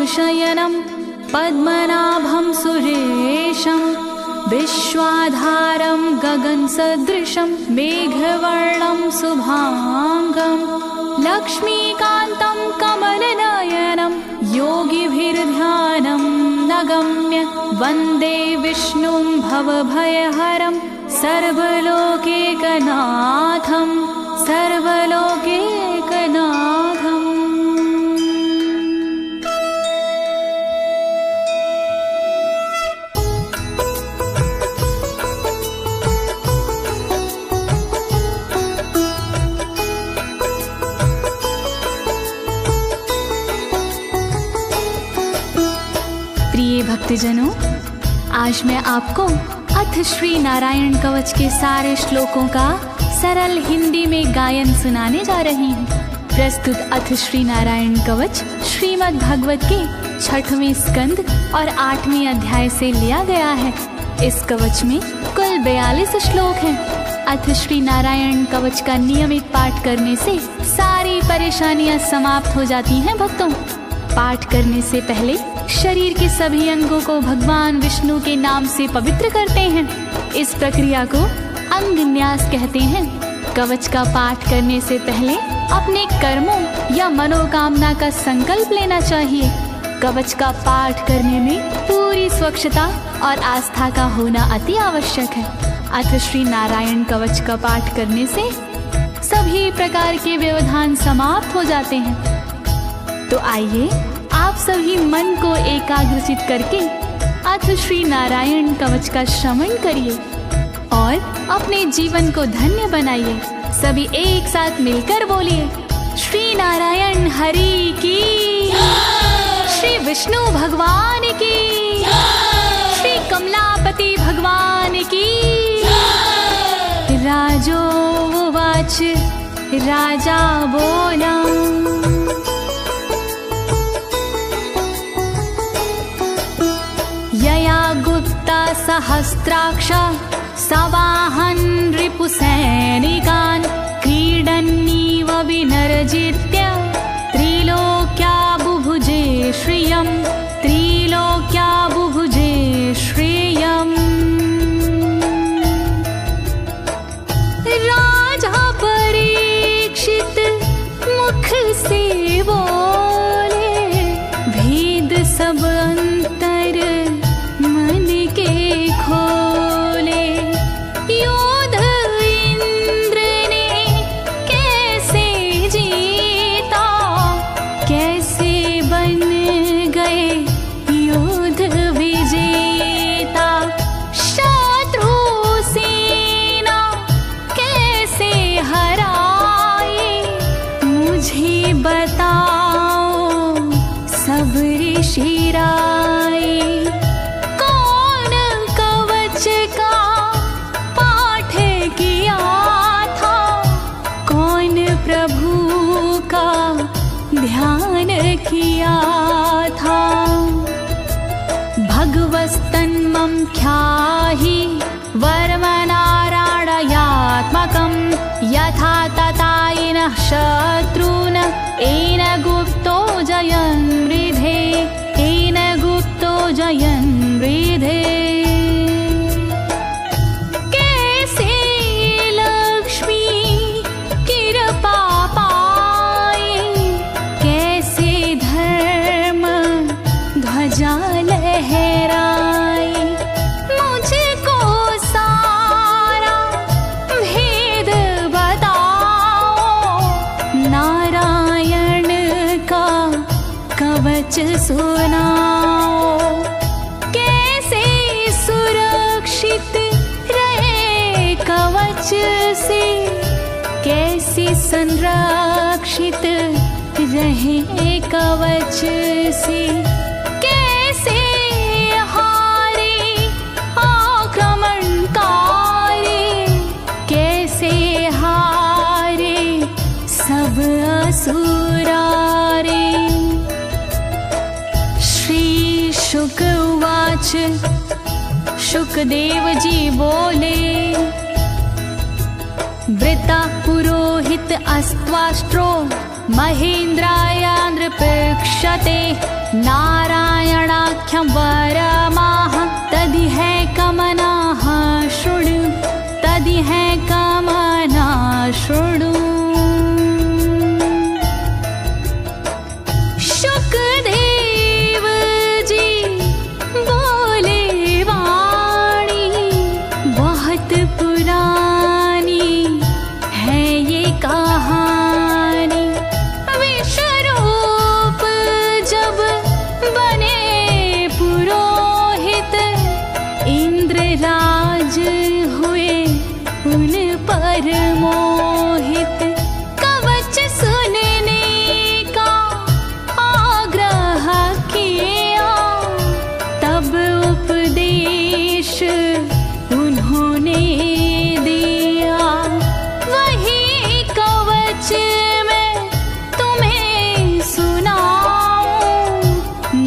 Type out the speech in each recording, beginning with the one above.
शयनं पद्मनाभं सुरेशं विश्वाधारं गगनसदृशं मेघवर्णं शुभांगं लक्ष्मीकान्तं कमलनयनं योगिभिर्ध्यानं नगम्य वन्दे विष्णुं भवभयहरं सर्वलोकैकनाथं सर्वलोकैकनाथम्। प्रिय भक्तजनों, आज मैं आपको अथ श्री नारायण कवच के सारे श्लोकों का सरल हिंदी में गायन सुनाने जा रही हूँ। प्रस्तुत अथ श्री नारायण कवच श्रीमद् भागवत के 6वें स्कंद और 8वें अध्याय से लिया गया है। इस कवच में कुल 42 श्लोक हैं। अथ श्री नारायण कवच का नियमित पाठ करने से सारी परेशानियां समाप्त हो जाती हैं। भक्तों, पाठ करने से पहले शरीर के सभी अंगों को भगवान विष्णु के नाम से पवित्र करते हैं। इस प्रक्रिया को अंग न्यास कहते हैं। कवच का पाठ करने से पहले अपने कर्मों या मनोकामना का संकल्प लेना चाहिए। कवच का पाठ करने में पूरी स्वच्छता और आस्था का होना अति आवश्यक है। अथ श्री नारायण कवच का पाठ करने से सभी प्रकार के व्यवधान समाप्त हो जाते हैं। तो आइए आप सभी मन को एकाग्रचित करके अथ श्री नारायण कवच का श्रवण करिए और अपने जीवन को धन्य बनाइए। सभी एक साथ मिलकर बोलिए, श्री नारायण हरि की, श्री विष्णु भगवान की, श्री कमलापति भगवान की। राजोवाच, राजा बोला, यया गुप्ता सहस्राक्ष सवाहन रिपुसैनिकान् क्रीडन्नीव विनर्जित्य त्रिलोक्या बुभुजे श्रियम्, त्रिलोक्या बुभुजे श्रियम्। राजा परीक्षित मुख से बोले, भेद सब अंतर मन के खोले। योध इंद्र ने कैसे जीता, कैसे बन गए योध विजेता। शत्रु सेना कैसे हराए, मुझे बताओ सब ऋषि राय। कौन कवच का पाठ किया था, कौन प्रभु का ध्यान किया था। भगवस्तन्मं ख्याहि वर्मनारायणात्मकं यथा तथा इनः शत्रून् येन गुप्तो जयन् वृधे, येन गुप्तो जयन् वृधे। कैसे लक्ष्मी कृपा पाए, कैसे धर्म ध्वजा लहराए। मुझको सारा भेद बताओ, नारायण का कवच सुनाओ। कैसे सुरक्षित रहे कवच से, कैसे संरक्षित रहे कवच से। कैसे हारे आक्रमणकारी, कैसे हारे सब असुरारे। श्री शुक उवाच, शुकदेव जी बोले, वृता पुरोहित अस्त्वाष्ट्रो महेन्द्राय नृपक्षते नारायणाख्यं वरमाह तदिह कमनाः शृणु तदिह कमना शृणु। शुकदेव जी बोले वाणी बहुत पुरानी है ये कहानी। विश्वरूप जब बने पुरोहित इंद्रराज हुए उन पर मोहित। कवच सुनने का आग्रह किया तब उपदेश उन्होंने दिया। वही कवच मैं तुम्हें सुनाऊं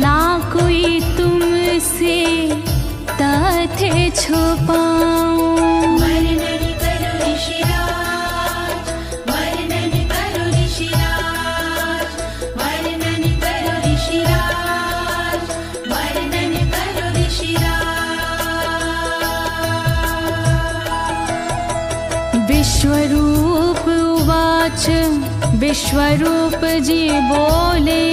ना कोई तुमसे तथ्य छुपाऊं। वर्णन करो ऋषिराज, वर्णन करो ऋषिराज, वर्णन करो ऋषिराज, वर्णन करो ऋषिराज। विश्वरूप उवाच विश्वरूप जी बोले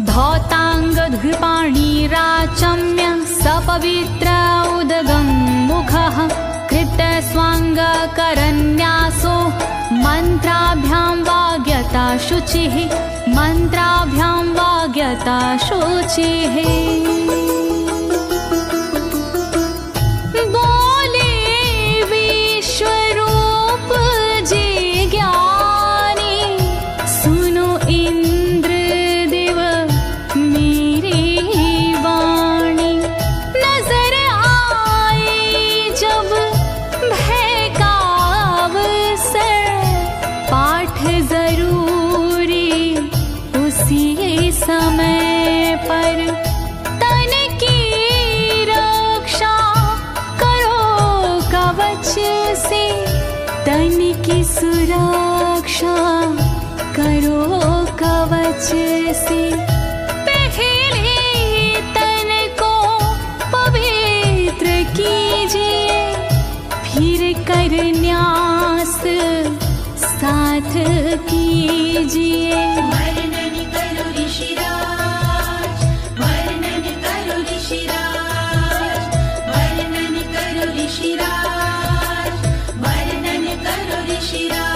धौताङ्गधृपाणिराचम्य सपवित्र उदगं मुखः कृतस्वाङ्गकरन्यासो मन्त्राभ्यां वाग्यता शुचिः मन्त्राभ्यां वाग्यता शुचिः। बोले विश्वरूप जी ज्ञानी सुनो इंद्रदेव मेरी वाणी। नजर आई जब भय का अवसर पाठ जरूरी उसी समय पर। तन की रक्षा करो कवच से तन की सुरक्षा करो कवच से। पहले तन को पवित्र कीजिए फिर कर न्यास साथ कीजिए। वर्णन करो ऋषिराज, वर्णन करो ऋषिराज, वर्णन करो ऋषिराज, वर्णन करो ऋषिराज।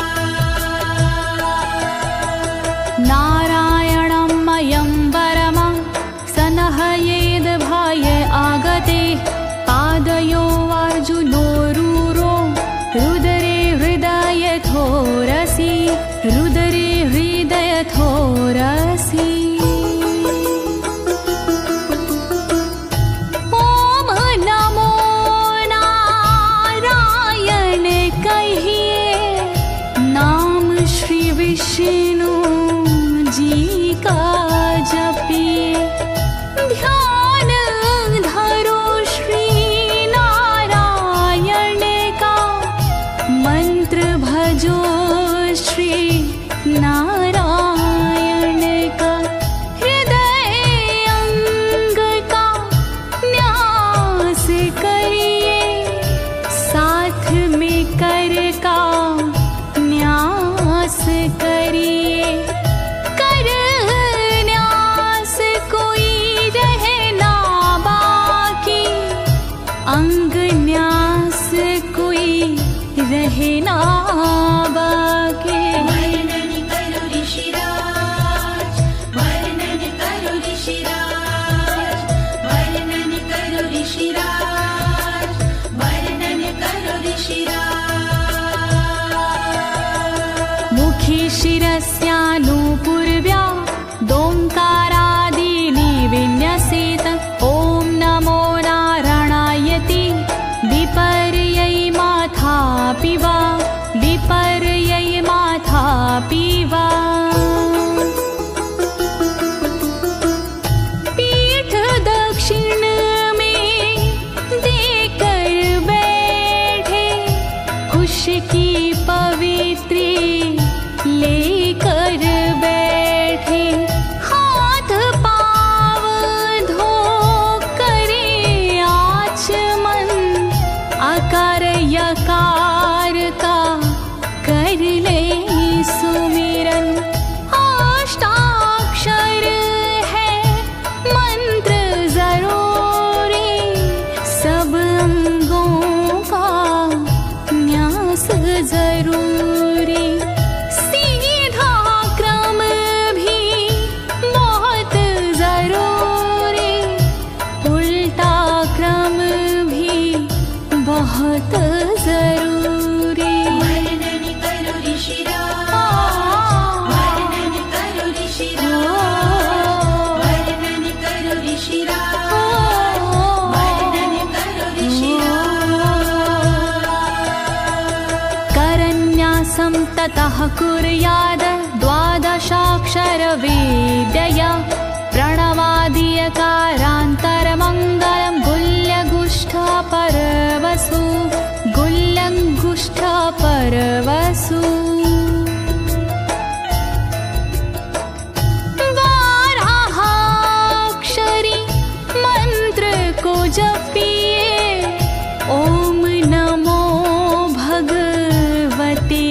नारायणमयं वरमं सनहयेद भाय आगते पादयो अर्जुनोरूरो रुदरे हृदयथोरसि रुदरे हृदयथोरसि। ओम नमो नारायण कहिए नाम श्री विष्णु जी का जपिए। ध्यान धरो श्री नारायण का मंत्र भजो श्री नारायण का। हृदय अंग का न्यास करिए साथ में कर का न्यास करिए। कर न्यास कोई रहे ना बाकी अंग न्यास कोई रहे ना बाकी। वर्णन करो ऋषिराज, वर्णन करो ऋषिराज, वर्णन करो ऋषिराज, वर्णन करो ऋषिराज। मुखी शिरस्यानुपूर्व्या दोङ्कारादीनि विन्यसेत। ॐ नमो नारायणेति विपर्यै माथापि वा विपर्यै माथापि वा। पीठ दक्षिण में देकर बैठे खुश की पवित्री लेकर बैठे। यतः कुर्याद द्वादशाक्षरविद्यया प्रणवादियकारान्तरमङ्गलं गुल्यगुष्ठपर्वसु गुल्यङ्गुष्ठपर्वसु बाराहाक्षरी मंत्र को जपिए ओम नमो भगवते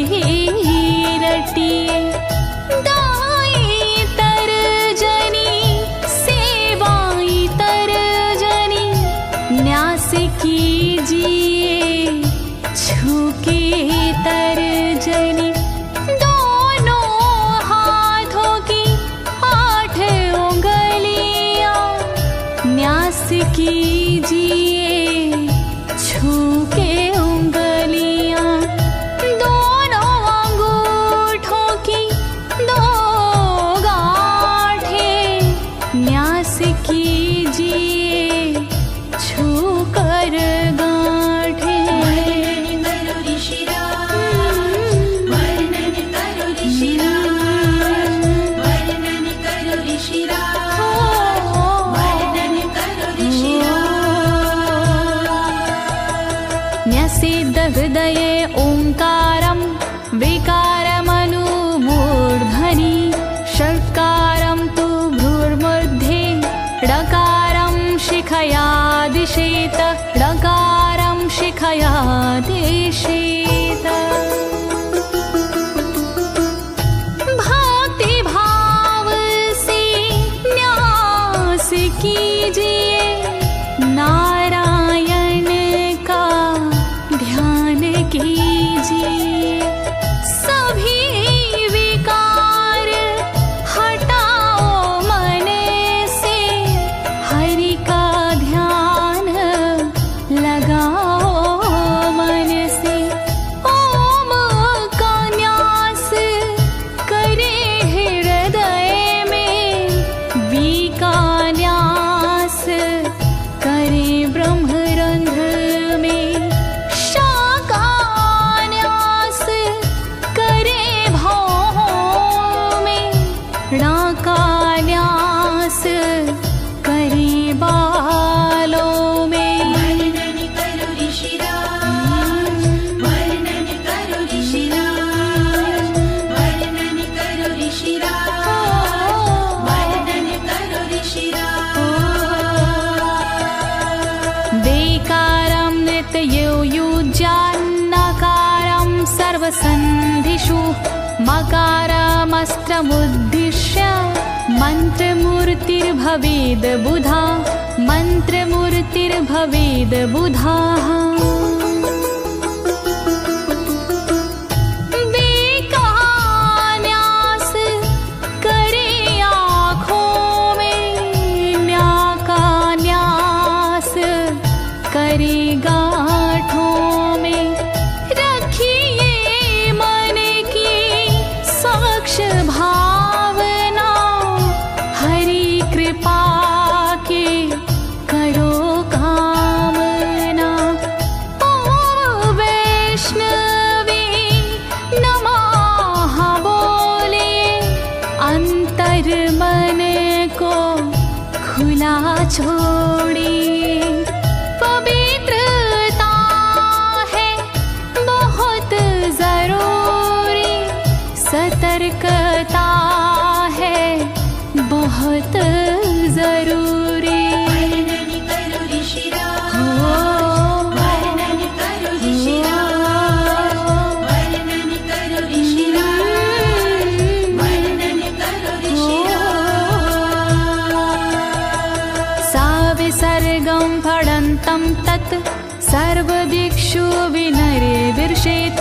रटिए दाई तरजनी सेवाई तरजनी न्यास कीजिए छूके तरजनी दोनों हाथों की 8 उंगलियां न्यास कीजिए छूके उंगलियां दोनों अंगूठों की 2 गांठें न्यास कीजिए छूकर गांठें। करो ऋषिराज वर्णन करो ऋषिराज वर्णन करो ऋषिराज वर्णन करो ऋषिराज। न्यसिद्ध हृदये ओंकारं विकारमनुमूर्धनि षट्कारं तु भ्रूर्मध्ये ड़कारं शिखया दिशेत ड़कारं शिखया दिशेत। भक्ति भाव से न्यास कीजिए नारायण का ध्यान कीजिए सभी विकार हटाओ मन से हरि का ध्यान लगाओ मन से ओम का न्यास करे हृदय में वी का न्यास करे ब्रह्मरंध्र में शा का न्यास करे भावों में णा का न्यास करे बालों में। वर्णन करो ऋषिराज वर्णन करो ऋषिराज वर्णन करो ऋषिराज वर्णन करो ऋषिराज। देकारं नित्ययुज्यान्नकारं सर्वसन्धिषु मकारमस्त्रमुद्दिश्य मन्त्रमूर्तिर्भवेद् बुधा मन्त्रमूर्तिर्भवेद् बुधा। बेका न्यास करे आँखों में न्या का न्यास करे गांठों में रखिए मन की साक्ष भावना हरि कृपा के करो कामना। ओ वैष्णवी नमः बोले अंतर मन को खुला छोड़िए पवित्रता है बहुत जरूरी सतर्कता है बहुत जरूरी। वर्णन करो ऋषिराज वर्णन करो ऋषिराज वर्णन करो ऋषिराज वर्णन करो ऋषिराज। सा विसर्गं फडन्तं तत् सर्वदिक्षु विनिर्दिशेत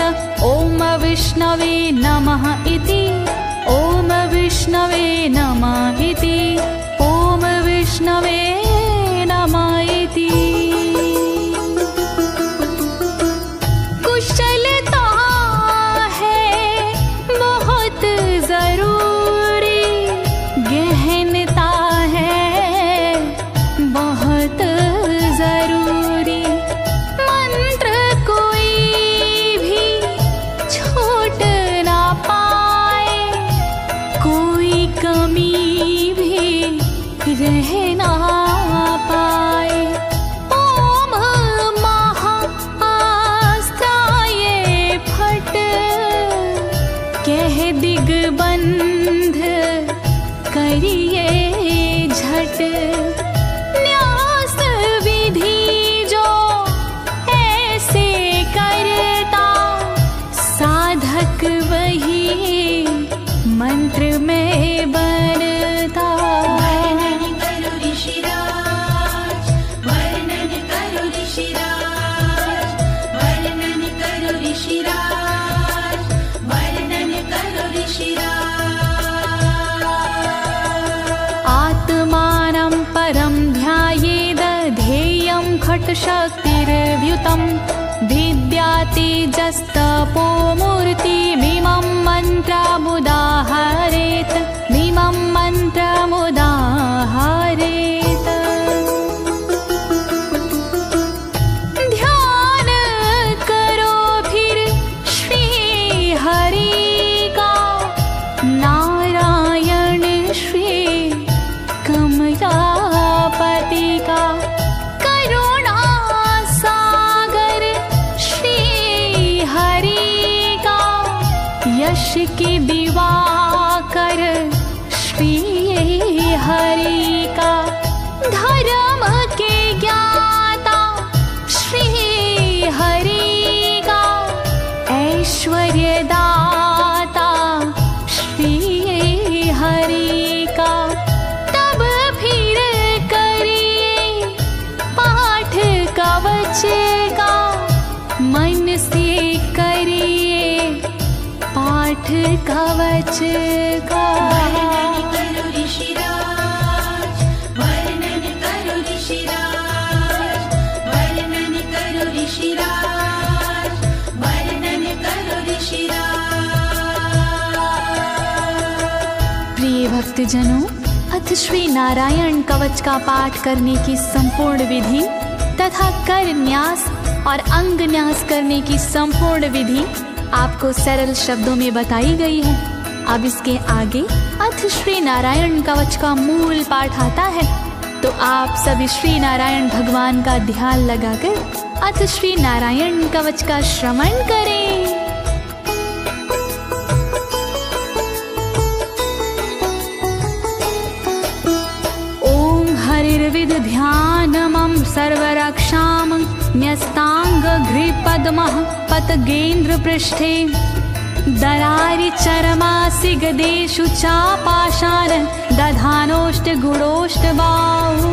ओम विष्णवे नमः इति ओम विष्णवे नमः इति ओम विष्णवे नमः इति। कुशलता है बहुत जरूरी गहनता है बहुत जरूरी मंत्र कोई भी छूट ना कहना पाए। ओम महाअस्त्राय फट, कह दिग्बंध करिए झट। न्यास विधि जो ऐसे करता, साधक वही मंत्र में बनता। वर्णन करो ऋषिराज, वर्णन करो ऋषिराज, वर्णन करो ऋषिराज, वर्णन करो ऋषिराज। आत्मानं परं ध्यायेद, ध्येयं खट्शक्तिर्व्युतं। विद्या तेजस्तपो मूर्तिमिमं मन्त्रमुदाहरेत्, मिमं मन्त्रमुदाहरेत्। ध्यान करो फिर श्री हरि का, नारायण श्री कमलापति का। करुणा सागर श्री हरि का, यश की दिवाकर श्री हरि का। धर्म के ज्ञाता श्री हरि का, ऐश्वर्य दाता श्री हरि का। तब फिर करिए पाठ कवच का, मन से करिए पाठ कवच का। वर्णन करो ऋषिराज, वर्णन करो ऋषिराज, वर्णन करो ऋषिराज, वर्णन करो ऋषिराज। प्रिय भक्तजनों, अथ श्री नारायण कवच का पाठ करने की संपूर्ण विधि तथा कर न्यास और अंग न्यास करने की संपूर्ण विधि आपको सरल शब्दों में बताई गई है। अब इसके आगे अथ श्री नारायण कवच का मूल पाठ आता है, तो आप सभी श्री नारायण भगवान का ध्यान लगाकर अथ श्री नारायण कवच का श्रवण करें। ओम हरिर्विद ध्यानमं सर्वरक्षां, न्यस्ताङ्घ्रिपद्मः पतगेन्द्र पृष्ठे। दरारि चरमासि गदेषु चापाशान, दधानोष्टगुणोष्टबाहु।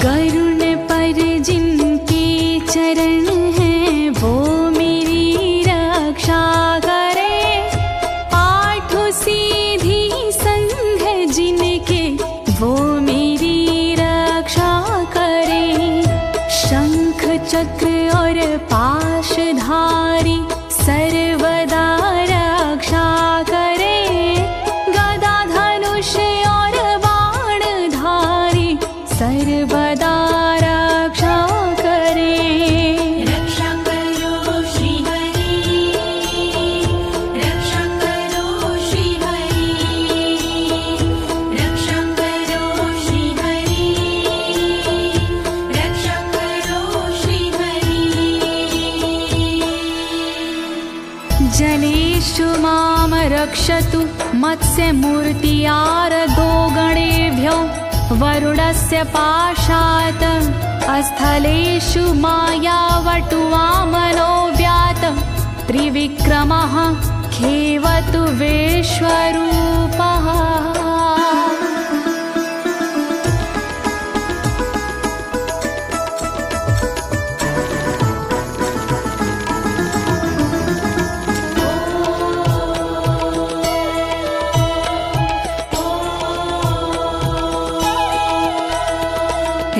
गरुड़ पर जिनके चरण हैं, वो मेरी रक्षा करे। पाठ सीधी संग जिनके, वो मेरी रक्षा करे। शंख चक्र और पाशधारी सर्वदा रक्षा करे। गदा धनुष और बाणधारी सर्वदा रक्षा करे। रक्षा करो श्री हरि, रक्षा करो श्री हरि, रक्षा करो श्री हरि, रक्षा करो श्री हरि। जलेषु माम रक्षतु मत्स्यमूर्तियारदो गणेभ्यो। वरुणस्य पाशात् स्थलेषु मायावटुवामनो व्यात। त्रिविक्रमः खेवतु विश्वरूपः।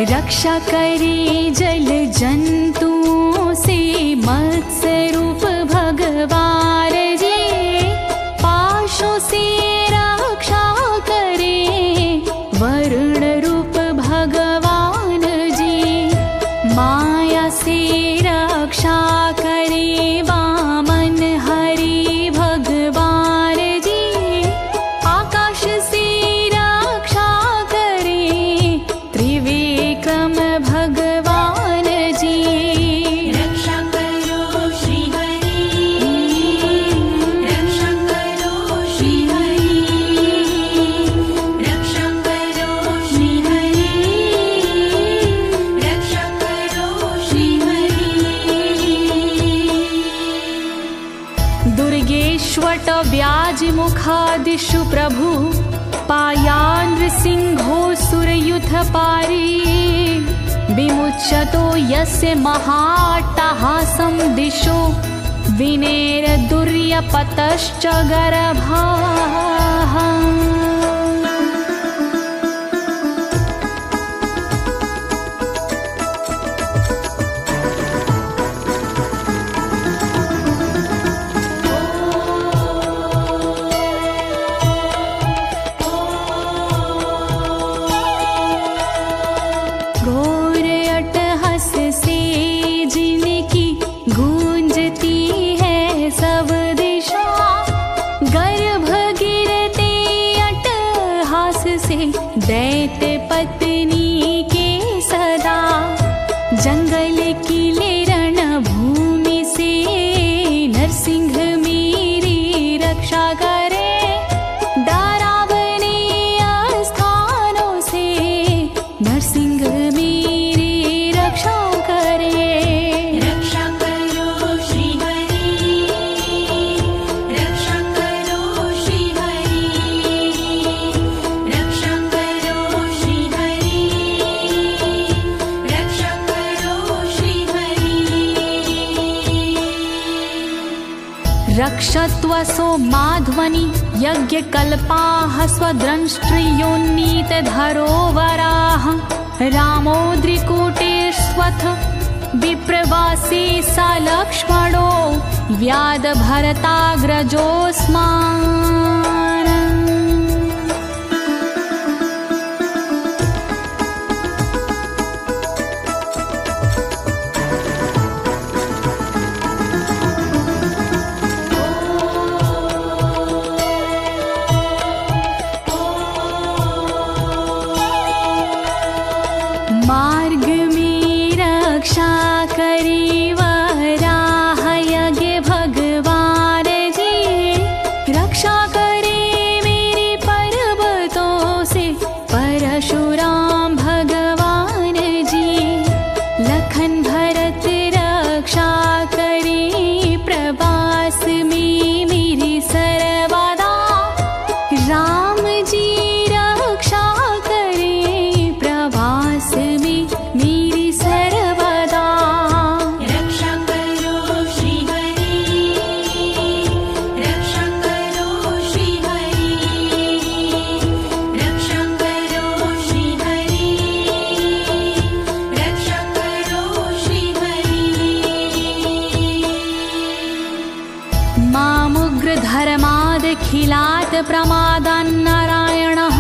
रक्षा करे जल जंतुओं से मत्स्य रूप भगवान जी। पाशों से दिशु प्रभु पायान् नृसिंहोऽसुरयूथ पारी विमुच्यतो यस्य महाट्टहासं दिशो विनेरदुर्यपतश्च गर्भाः। दैत्य पत्नी के सदा जंगल किले रणभूमि से नरसिंह मेरी रक्षा करे। डरावने स्थानों से नरसिंह मेरी रक्षा करे। रक्षा करो श्री हरि, रक्षा करो श्री हरि, रक्षा करो श्री हरि, रक्षा करो श्री हरि। रक्षत्वसो माध्वनि यज्ञकल्पाः स्वद्रंष्ट्रियोन्नीत धरोवराः रामोद्रिकूटेष्वथ विप्रवासी स लक्ष्मणो व्याधभरताग्रजोऽस्मान्। मार्ग में रक्षा करी वराह यज्ञ भगवान जी, रक्षा करे मेरे पर्वतों से परशुराम भगवान जी। लखन भरत रक्षा करे प्रवास में मेरी सर्वदा, राम जी रक्षा करे प्रवास में मेरी सर्वदा। रक्षा करो श्री हरि, रक्षा करो श्री हरि, रक्षा करो श्री हरि, रक्षा करो श्री हरि। मामुग्रधर्मादखिलात् प्रमादान्नारायणः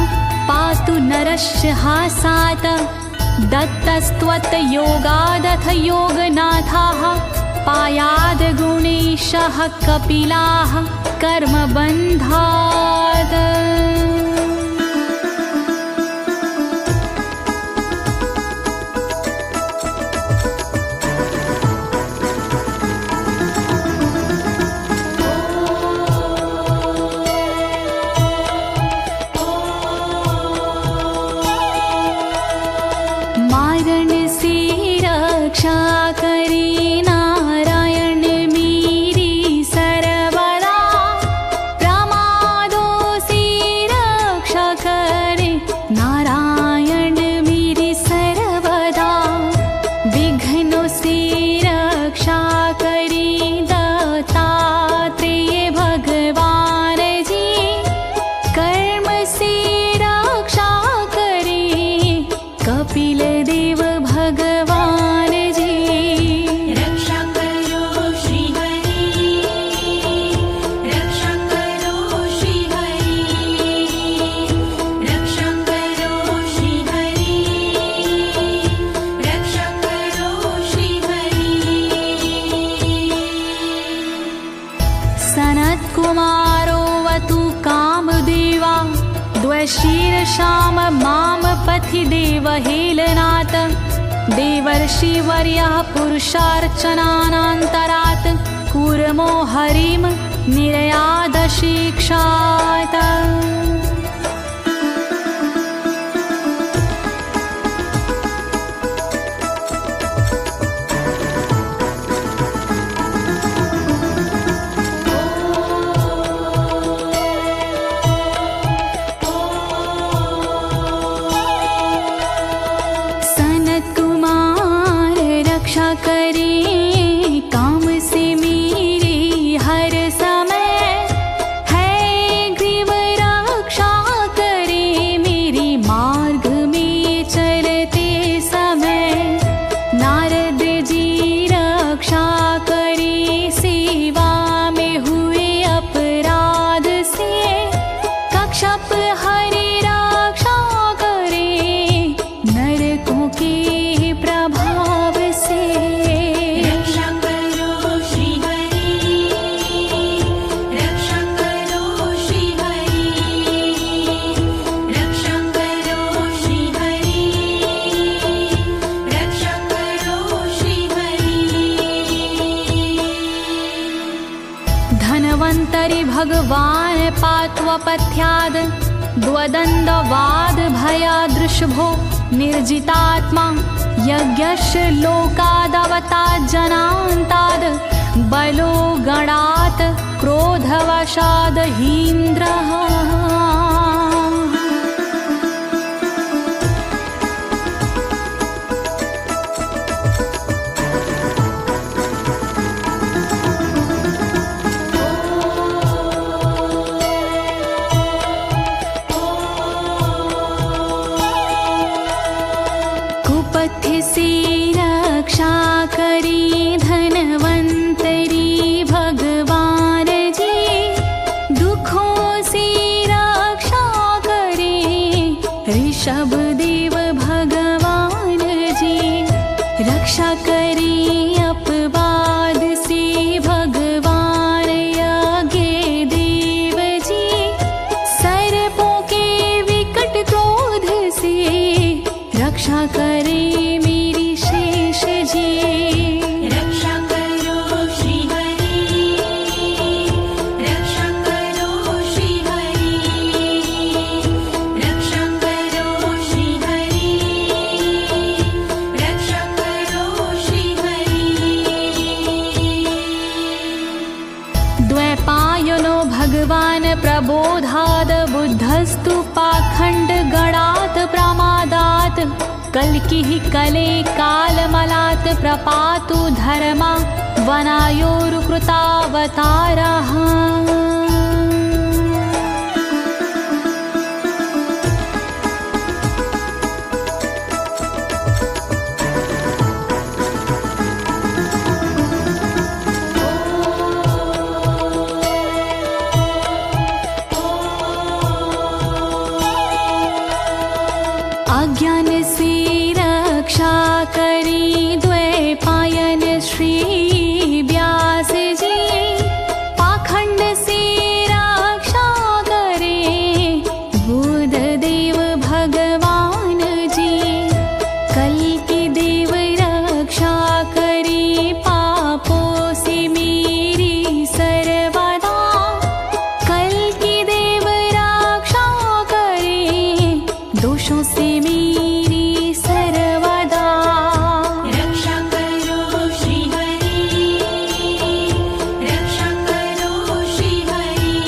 पातु नरस्य हासात्। दत्तस्त्वत् योगादथ योगनाथाः पायाद् गुणेशः कपिलाः कर्मबन्धात्। मारण से रक्षा करे नारायण मेरी सर्वदा, प्रमादों से रक्षा करे नारायण मेरी सर्वदा। विघ्नों से रक्षा करे दत्तात्रेय भगवान जी, कर्म से रक्षा करे कपिल देव भगवान जी। रक्षा करो श्री हरि, रक्षा करो श्री हरि, रक्षा करो श्री हरि, रक्षा करो श्री हरि। सनत्कुमारोऽवतु कामदेवा द्वशीर्षाम माम पथि देवहेलनात्। देवर्षिवर्यः पुरुषार्चनानन्तरात् कूर्मो हरिं निर्यादशिक्षात्। भगवान् पात्वपथ्याद् द्वदण्डवाद भयादृशभो निर्जितात्मा यज्ञस्य लोकादवतात् जनान्ताद् बलो गणात् क्रोधवशाद् हीन्द्रः। कुपथ्य से रक्षा करी धनवंतरी भगवान जी, दुखों से रक्षा करे ऋषभ देव भगवान जी। रक्षा करे अपवाद से भगवान यज्ञ देव जी, सर्पों के विकट क्रोध से रक्षा करे मेरी शेष जी। रक्षा करो श्री हरि, रक्षा करो श्री हरि, रक्षा करो श्री हरि, रक्षा करो श्री हरि। द्वैपायनो भगवान् प्रबोधाद् बुद्धस्तु पाखण्ड गणात् प्रमादात् कल्किः कले कालमलात् प्रपातु धर्मा वनायोरुकृतावतारः। अज्ञान से रक्षा करी द्वैपायन श्री व्यास जी, पाखंड से रक्षा करे बुध देव भगवान जी। कल्कि देव रक्षा करी पापों से मेरी सर्वदा, कल्कि देव रक्षा करे दोषों से मेरी सर्वदा। रक्षा करो श्री हरि, रक्षा करो श्री हरि,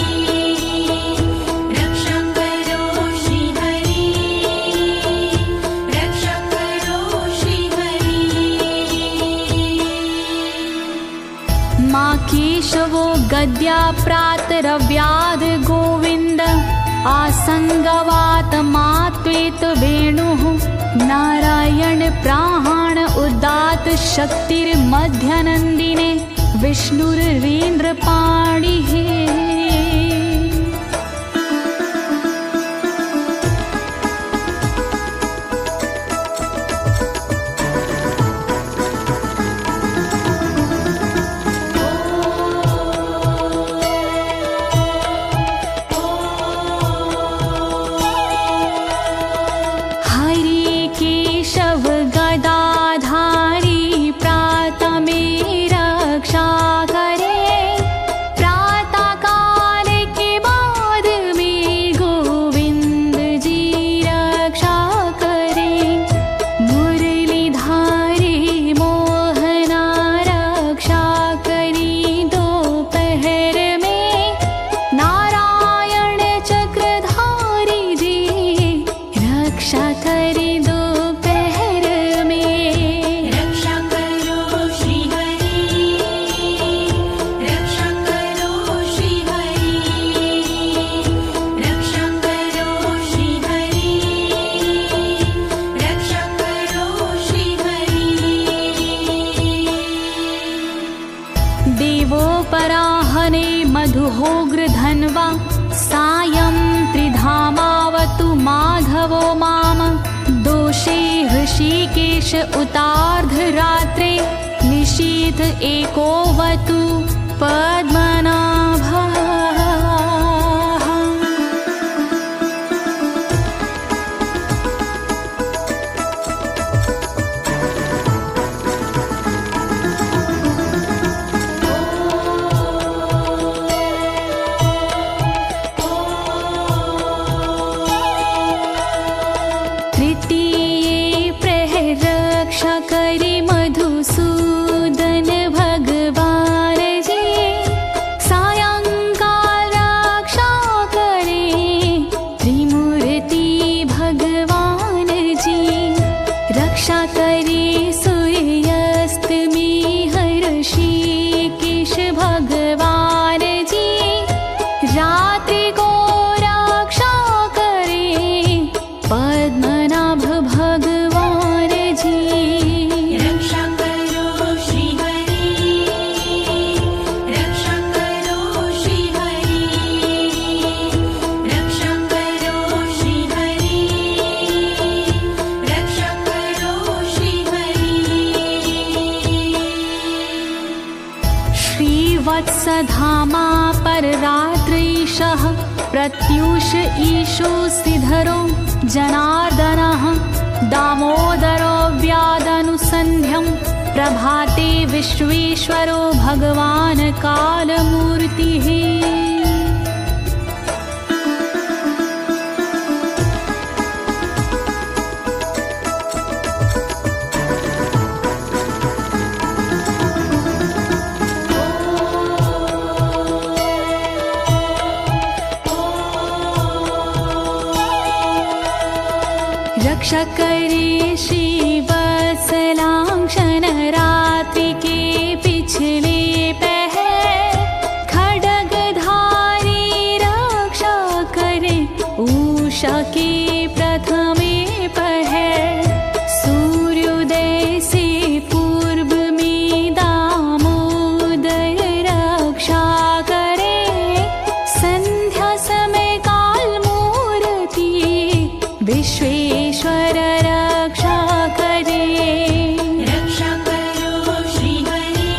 रक्षा करो श्री हरि, रक्षा करो श्री हरि। माँ केशवो गद्या प्रातरव्याद गोविंद, आसंगवात मात्वेत वेणुः नारायण प्राण उदात शक्तिर्मध्यनन्दिने विष्णुर्वीन्द्र पाणिः। हरि केशव गदाधारी प्रातः में रक्षा करे, प्रातः काल के बाद में गोविंद जी रक्षा करे। मुरलीधारी मोहना रक्षा करी दोपहर में, नारायण चक्रधारी जी रक्षा करे दोपहर में। रक्षा करो श्री हरि, रक्षा करो श्री हरि, रक्षा करो श्री हरि, रक्षा करो श्री हरि। देवोपराहने मधुहोग्र धन्वा, सायं त्रिधामावतु माधवो माम। दोषे ऋषिकेश उतार्धरात्रे, निशीथ एकोवतु पद्मनाभः। धामा पर रात्रीशः प्रत्यूष ईशो सिधरो जनार्दनः दामोदरो व्यादनुसन्ध्यं प्रभाते विश्वेश्वरो भगवान् कालमूर्तिः। रक्षा करे शिवसलांक्षण रात्रि के पिछले पहर खड्गधारी रक्षा करे उषा के प्रथमे पहर सूर्योदय से पूर्व में दामोदर रक्षा करे संध्या समय काल मूर्ति विश्वेश्वर रक्षा करे। रक्षा करो श्री हरि,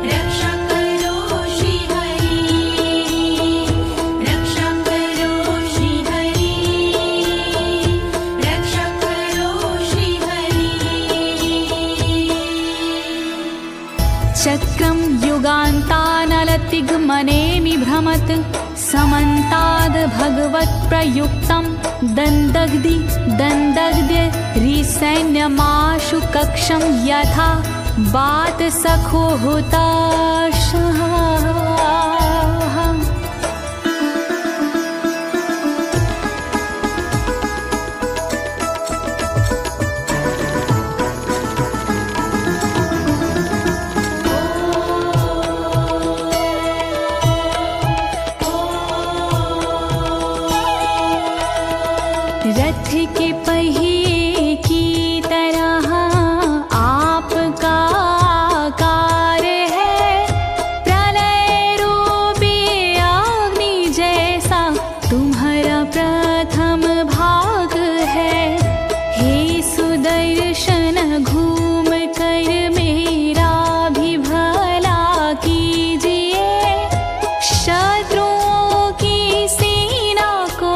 रक्षा करो श्री हरि, रक्षा करो श्री हरि, रक्षा करो श्री हरि। चक्रं युगान्तानलतिग्मनेमि भ्रमत् समन्ताद् भगवत्प्रयुक्तं दन्दग्ध्य रिसैन्यमाशु कक्षं यथा बात सखो हुताशः। रथ के पहिए की तरह आपका आकार है, प्रलय रूपी अग्नि जैसा तुम्हारा प्रथम भाग है। हे सुदर्शन घूम कर मेरा भी भला कीजिए, शत्रुओं की सेना को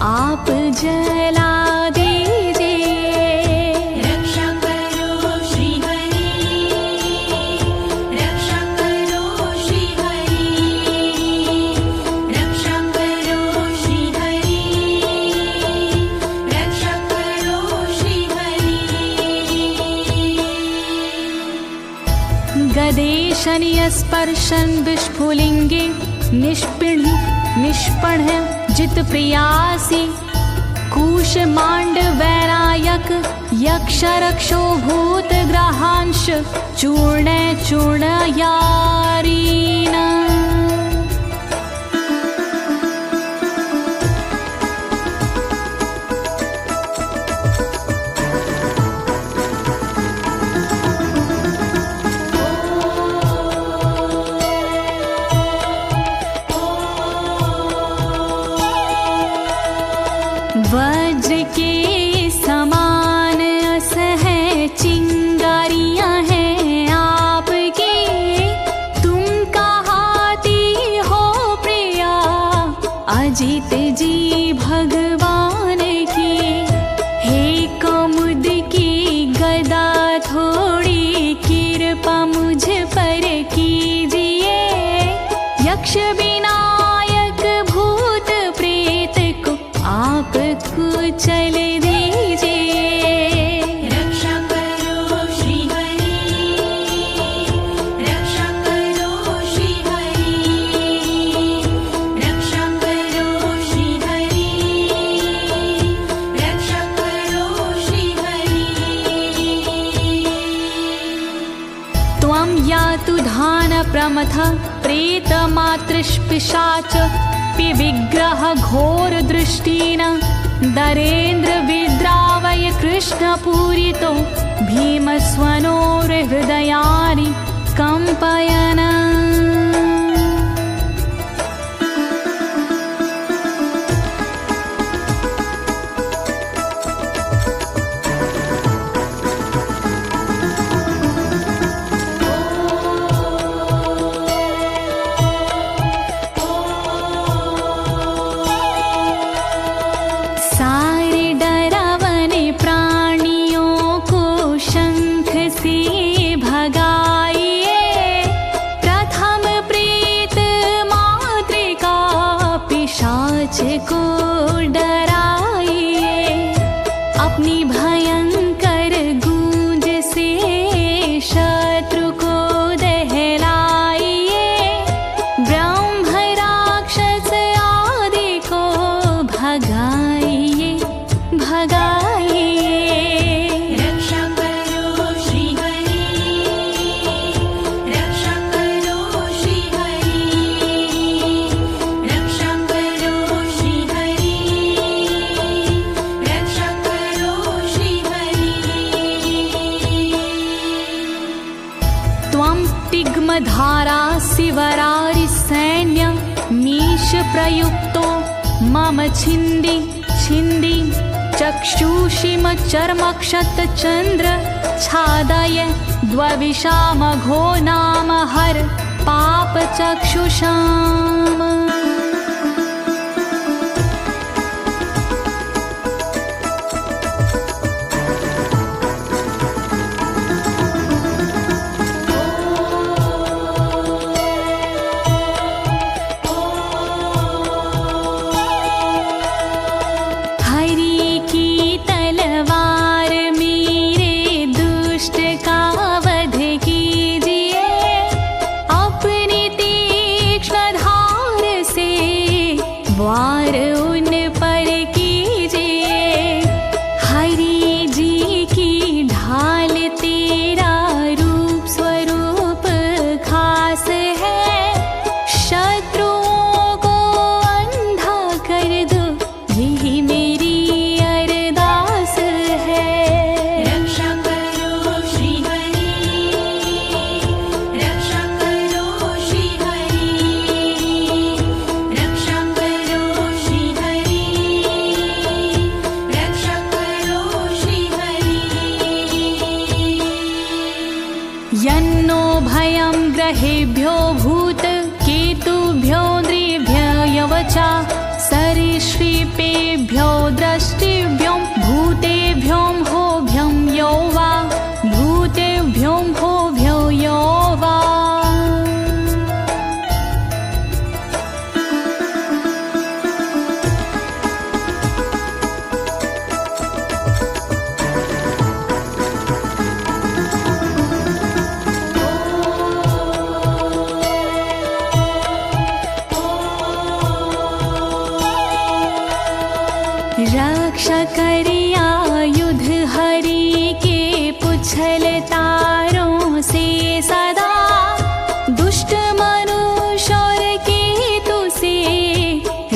आप जला दीजिए। रक्षा करो श्री हरि, रक्षा करो श्री हरि, रक्षा करो श्री हरि, रक्षा करो श्री हरि। गदेशनीय स्पर्शन विस्फुलिंगे निष्पण जित प्रियासी कुश मांड वैरायक यक्ष रक्षो भूत ग्रहांश चूर्ण यारीना। वज्र के समान असह चिंगारियां हैं आपकी, तुम कहाती हो प्रिया अजित जी भगवान की। हे कमुद की गदा थोड़ी कृपा मुझ पर कीजिए, यक्ष विनायक भूत प्रेत को आप कुचल दीजिए। रक्षा करो श्री हरि, रक्षा करो श्री हरि, रक्षा करो श्री हरि, रक्षा करो श्री हरि। त्वं यातु धान प्रमथ प्रेतमातृष्पिशाच विग्रह घोर दृष्टिन दरेन्द्र विद्रावय कृष्ण पूरितो भीमस्वनोर्हृदयानि कंपयन्। को डराइए, अपनी भयंकर गूंज से शत्रु को दहलाइए, ब्रह्म राक्षस आदि को भगाइए भगाइए। रक्षा करो श्री हरि, रक्षा करो श्री हरि, रक्षा करो श्री हरि, रक्षा करो श्री हरि। त्वं तिग्मधारा शिवरारि सैन्य मीश प्रयुक्तो मम छिन्दी छिन्दी चक्षुषीम चर्मक्षत चंद्र छादय द्वविषामघो नाम हर पाप चक्षुषाम। हरि की तलवार मेरे दुष्ट का वध कीजिए, अपनी तीक्ष्ण धार से वार उन पर कीजिए। हरि जी की ढाल तेरा रूप स्वरूप खास है, शत्रुओं को अंधा कर दो यही मेरी अरदास है। रक्षा करो श्री हरि, रक्षा करो श्री हरि, रक्षा करो श्री हरि, रक्षा करो श्री हरि। यन्नो भयं ग्रहेभ्यो भूत केतुभ्यो नृभ्ययवचा सरीसृपेभ्यो दृष्टिभ्यो भूतेभ्यो होभ्यं यो वा भूतेभ्यो होभ्यो यो वा। रक्षा करिया युद्ध हरि के पुछल तारों से सदा, दुष्ट मनुष्य और केतु से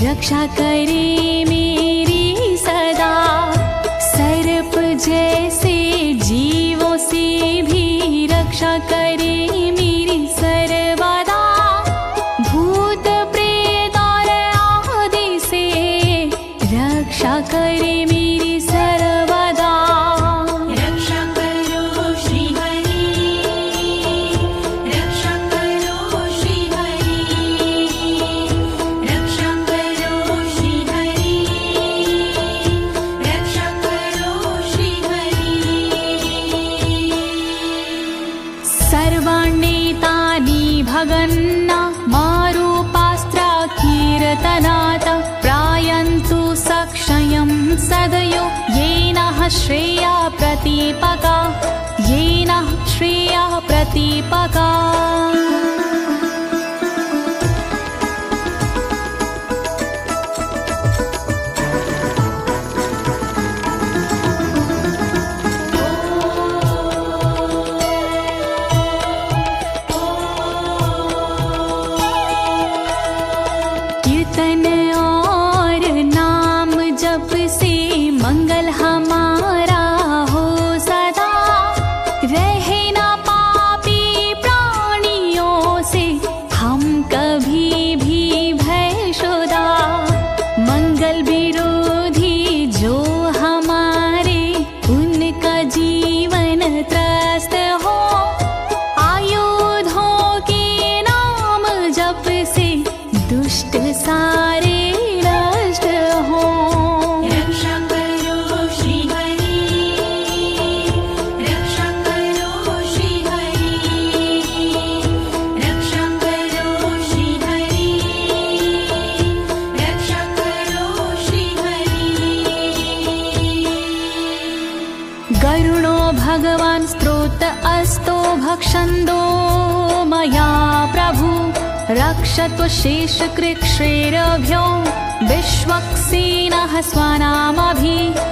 रक्षा करे मेरी सदा। सर्प जैसे जीवों से भी रक्षा करे मेरी सर्वदा, भूत प्रेत और आदि से रक्षा करे मेरी सर्वदा। रक्षा करो श्री हरि, रक्षा करो श्री हरि, रक्षा करो श्री हरि, रक्षा करो श्री हरि। सर्वाण्येतानि भगन्ना मारूपास्त्रा कीर्तनात् प्रायन्तु सक्षयं सदयो येनः श्रेया प्रतीपका येनः श्रेया प्रतीपका। कीर्तन और नाम जप से मंगल हमारा हो सदा, रहे ना पापी प्राणियों से हम कभी भी भयशुदा। मंगल विरोधी जो हमारे उनका जीवन त्रस्त हो, आयुधों के नाम जप से दुष्ट सारे नष्ट हो। रक्षा करो श्री हरि, भगवान् स्तोत्र अस्तो भक्षन्दो मया प्रभु रक्षतु शेषकृच्छ्रेरभ्यो विश्वक्सेनः स्वनामभिः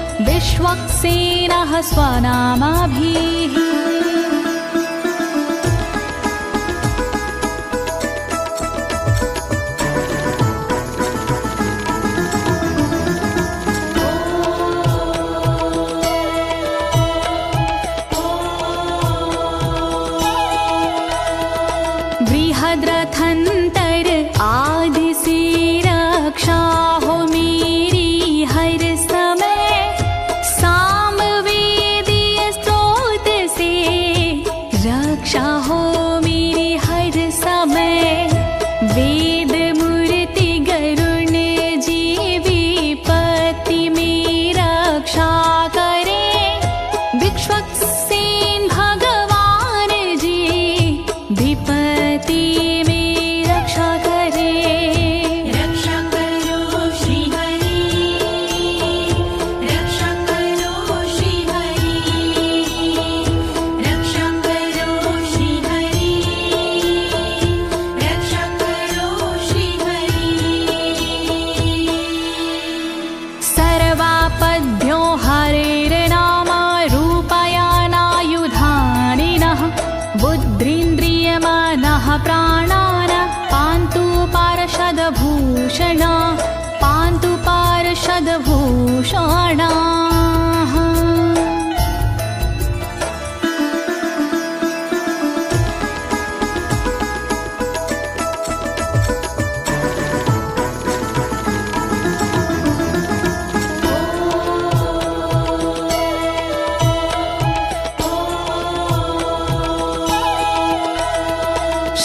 बृहद्रथन्तर आदि से रक्षा हो मेरी हर समय सामवेदीय स्तोत्र से रक्षा हो मेरी हर समय वेद मूर्ति गरुण जी विपत्ति में रक्षा करे विश्वक्सेन भगवान जी विपत्ति में रक्षा करे रक्षा करो श्री हरि रक्षा करो श्री हरि रक्षा करो श्री हरि रक्षा करो श्री हरि सर्वापद्भ्यो हरेर्नाम रूपायानायुधानिनः बुद्धिन्द्रियमनः प्राणान् पान्तु पार्षदभूषणाः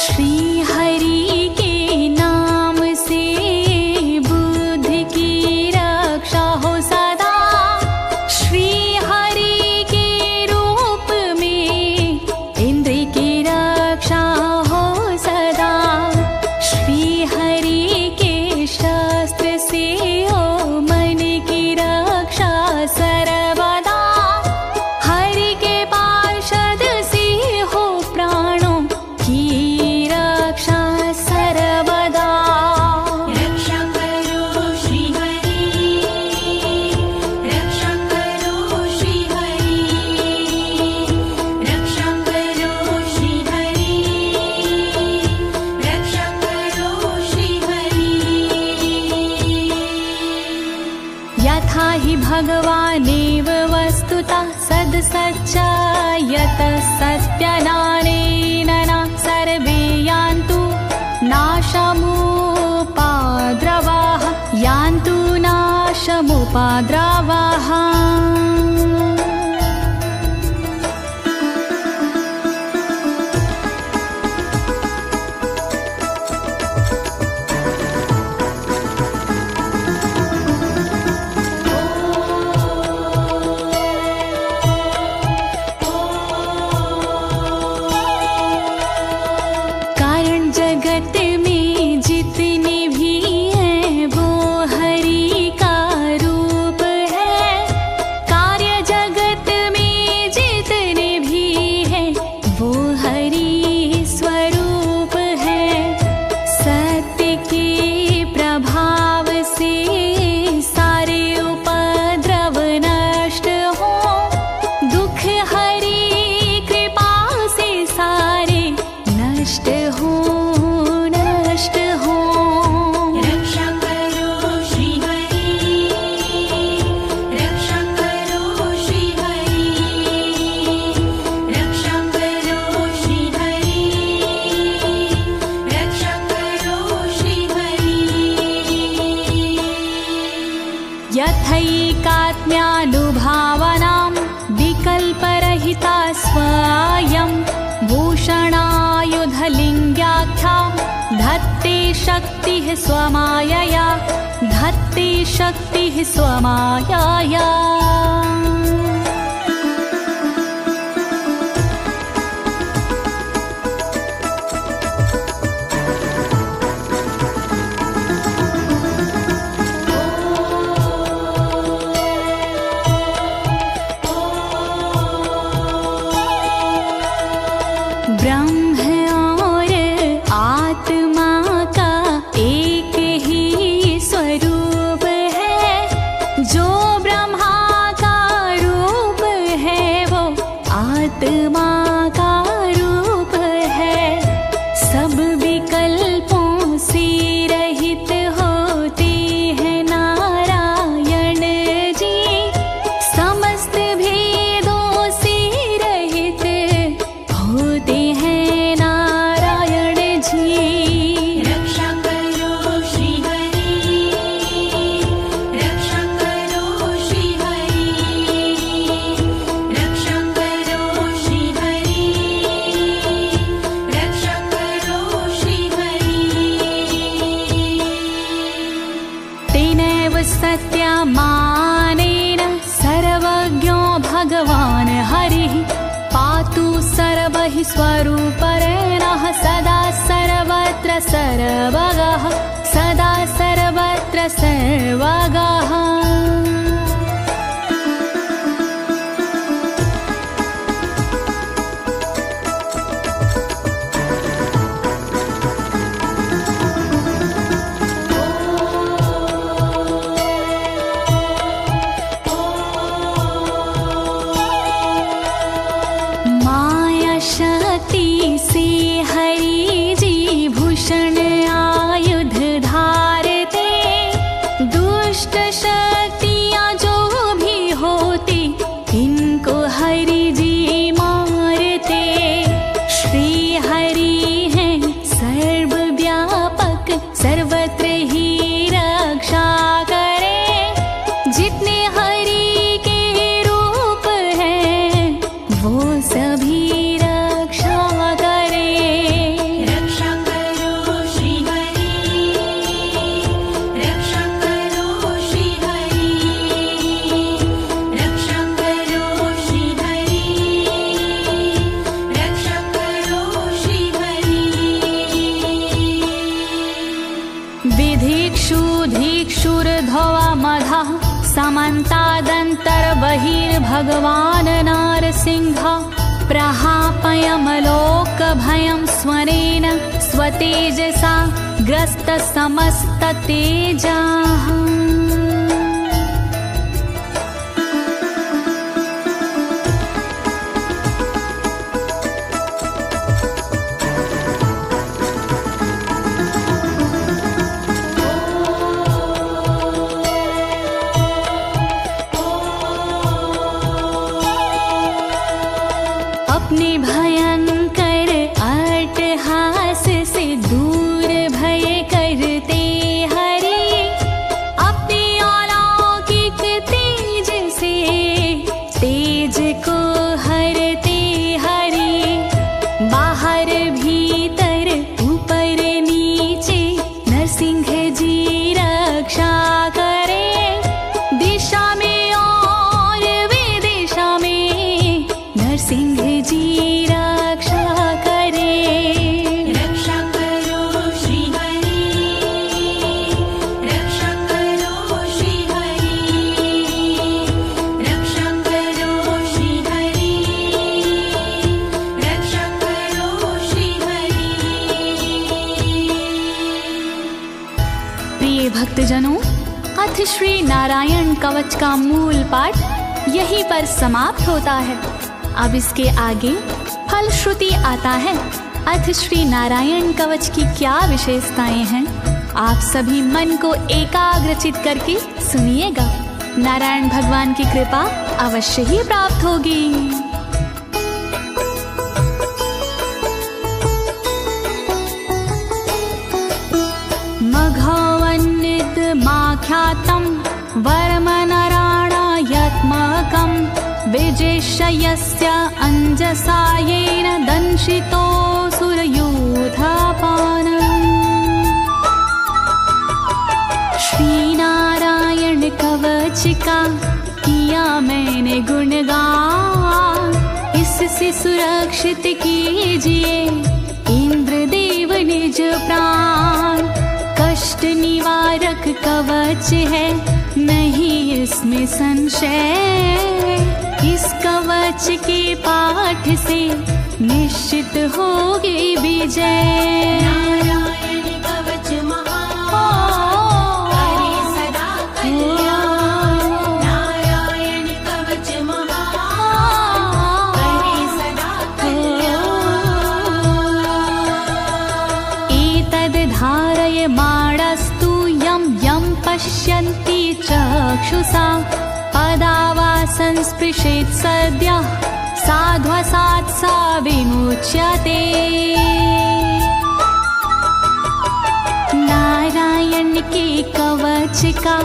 श्री हरि के नाम से बुद्धि की रक्षा हो सदा श्री हरि के रूप में इंद्र की रक्षा हो सदा श्री हरि के शस्त्र से हो मन की रक्षा सर्वदा हरि के पार्षद से हो प्राणों की रक्षा सर्वदा रक्षा करो श्री हरि रक्षा करो श्री हरि रक्षा करो श्री हरि रक्षा करो श्री हरि यथा हि भगवानेव वस्तुतः सद्सच्चायतः सत्यनानेन न सर्वे यान्तु नाशमुपाद्रवाः यान्तु नाशमुपाद्रवाः कारण जगत में जितने भी हैं वो हरि का रूप है कार्य जगत में जितने भी हैं वो हरि स्वरूप है सत्य के प्रभाव से सारे उपद्रव नष्ट हो दुख हरि कृपा से सारे नष्ट हो रक्षा करो श्री हरि रक्षा करो श्री हरि रक्षा करो श्री हरि रक्षा करो श्री हरि यथैकात्म्यानुभावनां विकल्परहिता स्वयं भूषणायुधलिङ्ग्याख्या धत्ते शक्तिः स्वमायया धत्ते शक्तिः स्वमायया जो ब्रह्मा का रूप है वो आत्मा का रूप है। सब विकल्पों से रहित होते हैं नारायण जी, समस्त भेदों से रहित होते हैं नारायण जी। रक्षा करो श्री हरि, रक्षा करो श्री हरि, रक्षा करो श्री हरि, रक्षा करो श्री हरि। तेनैव सत्यमानेन सर्वज्ञो भगवान् हरिः, पातु सर्वैः स्वरूपरेणः सदा सर्वत्र सर्वगः, सदा सर्वत्र सर्वगः। माया शक्ति से हरि जी भूषण आयुध धारते, दुष्ट शक्तियाँ जो भी होती इनको हरि जी मारते। श्री हरि हैं सर्वव्यापक, सर्वत्र ही रक्षा करें। जितने हरि के रूप हैं वो सभी रक्षा करें। रक्षा करो श्री हरि, रक्षा करो श्री हरि, रक्षा करो श्री हरि, रक्षा करो श्री हरि। विधिक्षु धिक्षुर्ध्वा मधः समन्तादन्तर्बहिर्भगवान् नारसिंहः, प्रहापयमलोकभयं स्वनेन स्वतेजसा ग्रस्तसमस्ततेजाः। अपने भयंकर अट्टहास से दूर भय करते हरि, अपने अलौकिक तेज से तेज को हरते हरि। बाहर भीतर ऊपर नीचे नरसिंह जी रक्षा करें। दिशा में और विदिशा में नरसिंह जी रक्षा करें। रक्षा करो श्री हरि, रक्षा करो श्री हरि, रक्षा करो श्री हरि, रक्षा करो श्री हरि। प्रिय भक्तजनों, अथ श्री नारायण कवच का मूल पाठ यहीं पर समाप्त होता है। अब इसके आगे फलश्रुति आता है। अथ श्री नारायण कवच की क्या विशेषताएं हैं, आप सभी मन को एकाग्रचित करके सुनिएगा। नारायण भगवान की कृपा अवश्य ही प्राप्त होगी। मघवन्नित माख्यातं वर्मनराणायत्मकं, विजेशयस्य अंजसा येन दंशितोऽसुरयूथपानम्। श्री नारायण कवच का किया मैंने गुणगान, इससे सुरक्षित कीजिए इंद्रदेव निज प्राण। कष्ट निवारक कवच है, नहीं इसमें संशय। इस कवच के पाठ से निश्चित होगी विजय। नारायण कवच महान, करे सदा कल्याण। चक्षुषा पदावा संस्पृशेत् सद्यः साध्वसात् सा विमुच्यते। नारायण के कवच का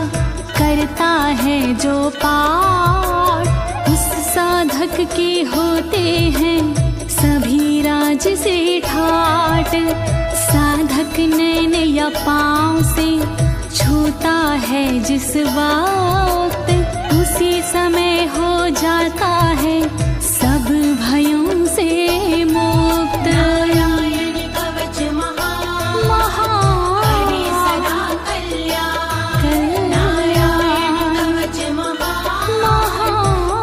करता है जो पाठ, उस साधक के होते हैं सभी राज से ठाट। साधक नैन या पाँव से छूता है जिस वक्त, उसी समय हो जाता है सब भयों से मुक्त। नारायण कवच महान करे सदा कल्याण। नारायण कवच महान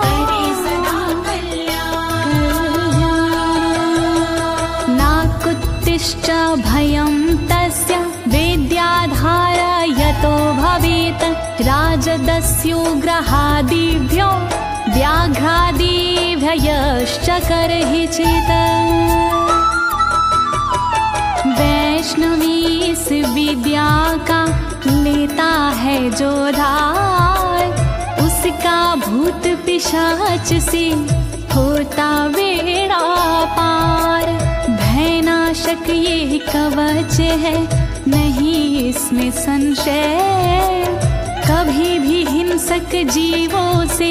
करे सदा कल्याण। नाकुत्तिश्च भयं तस्य विद्याधारयतो भवेत्। राजदस्युग्रहादिभ्यो व्याघ्रादिभ्यश्च करहिचित्। वैष्णवी इस विद्या का लेता है जो धार, उसका भूत पिशाच से होता बेड़ा पार। भयनाशक ये कवच है नहीं इसमें संशय, कभी भी हिंसक जीवों से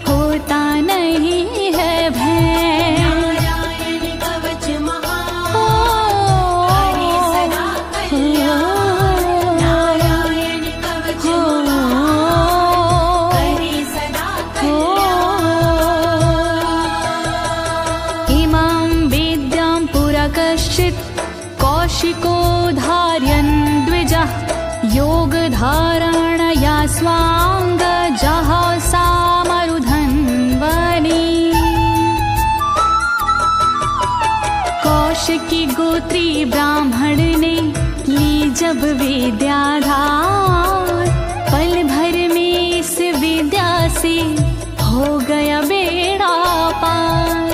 होता नहीं है भय। नारायण कवच महान करे सदा कल्याण। नारायण कवच महान करे सदा कल्याण। इमां विद्यां पुरा कश्चित् कौशिको धारयन् द्विजः, योगधारणया स्वाङ्गजः सामरुधन्वने। कौशिकी गोत्री ब्राह्मण ने ली जब विद्याधार, पल भर में इस विद्या से हो गया बेड़ा पार।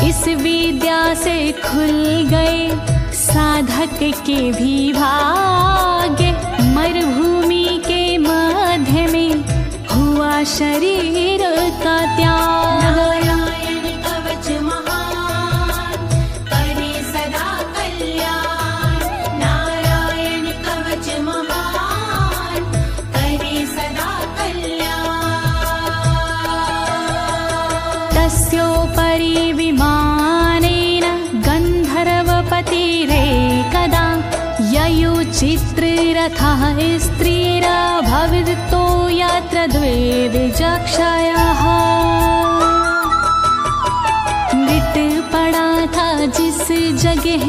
इस विद्या से खुल गए साधक के भी भाग्य, मरुभूमि के मध्य में हुआ शरीर का त्याग। नारायण कवच महान करे सदा कल्याण। नारायण कवच महान करे सदा कल्याण। तस्योपरि विमानेन गन्धर्वपतिरेकदा, ययुचित्ररथः स्त्रीरभवितो यत्र द्वे विचक्षयः। मृत पड़ा था जिस जगह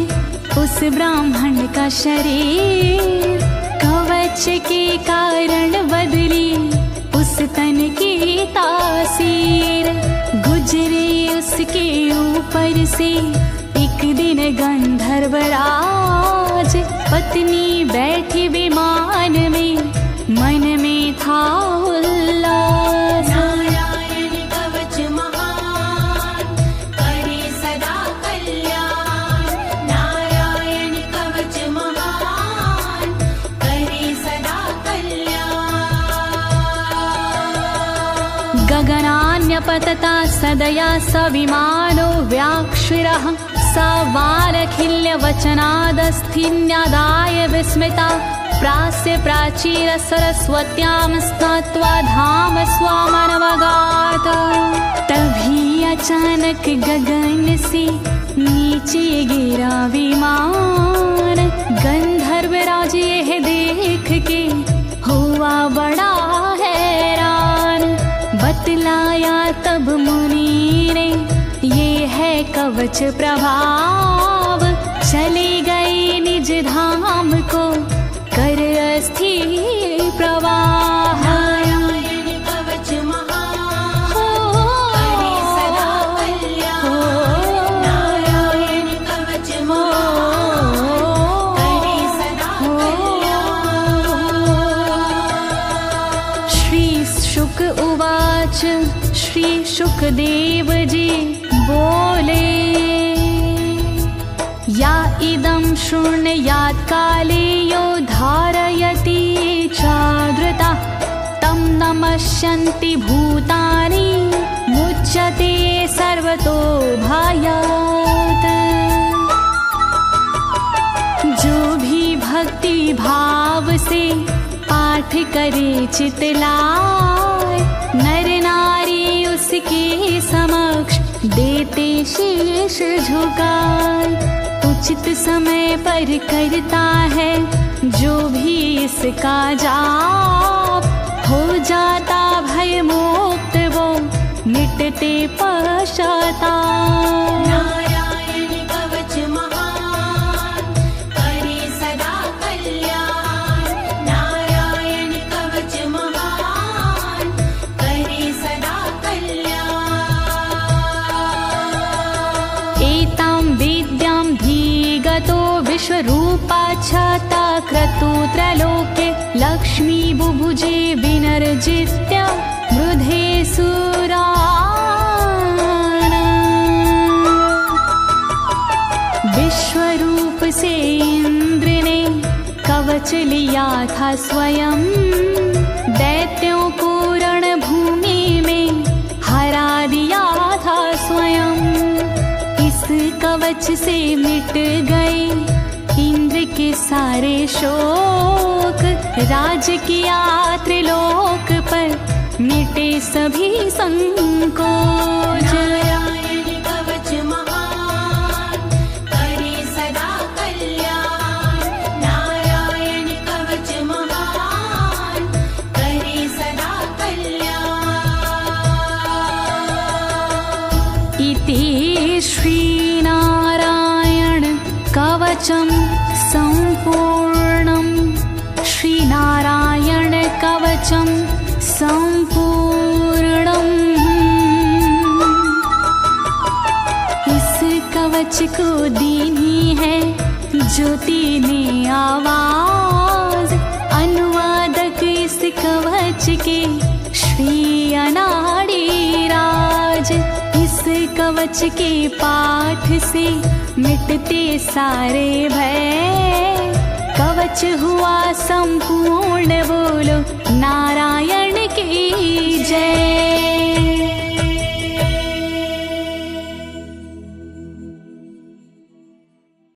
उस ब्राह्मण का शरीर, कवच के कारण बदली उस तन की तासीर। गुजरे उसके ऊपर से एक दिन गंधर्वराज, पत्नी बैठी विमान में मन में था उल्लास। नारायण कवच महान करे सदा कल्याण। नारायण कवच महान करे सदा कल्याण। गगनान्यपतता सदया स विमानो व्याक्षिरः, स वालखिल्यवचनादस्थिन्यादाय विस्मिता। प्रास्य प्राचीर सरस्वत्यां स्नात्वा धाम स्वामनवगात। तभी अचानक गगन से नीचे गिरा विमान, गंधर्वराज यह देख के हुआ बड़ा हैरान। बतलाया तब मुनि ने ये है कवच प्रभाव, चले गए निज धाम को कर अस्थिर प्रवाह। नारायण कवच महान करे सदा कल्याण। नारायण कवच महान करे सदा कल्याण। श्री शुक उवाच, श्री शुकदेव जी बोले, या इदं शृणुयात् काले यो धारयति चादृता, तं नमस्यन्ति भूतानि मुच्यते सर्वतो भयात्। जो भी भक्ति भाव से पाठ करे चित लाए, नर नारी उसके समक्ष देते शीश झुकाए। उचित समय पर करता है जो भी इसका जाप, हो जाता भय मुक्त वो मिटते पश्चाताप। नारायण कवच महान करे सदा कल्याण। नारायण कवच महान करे सदा कल्याण। एतां विद्यां धीगतो विश्वरूपाच्छाता क्रतु त्रैलोक्ये लक्ष्मी बुभुजे विनर्जित्य मृधे सुरान्। विश्वरूप से इंद्र ने कवच लिया था स्वयं, दैत्यों को रणभूमि में हरा दिया था स्वयं। इस कवच से मिट गए इंद्र के सारे शोक, राज किया त्रिलोक पर मिटे सभी संकोच। नारायण कवच महान करे सदा कल्याण। नारायण कवच महान करे सदा कल्याण। इति श्रीनारायण कवचं सम्पूर्णम्। श्रीनारायण कवचं सम्पूर्णम्। इस कवच को दीनी है ज्योति ने आवाज, अनुवादक इस कवच के श्री अनाड़ी राज। इस कवच के पाठ से मिटते सारे भय, कवच हुआ संपूर्ण। बोलो नारायण की जय।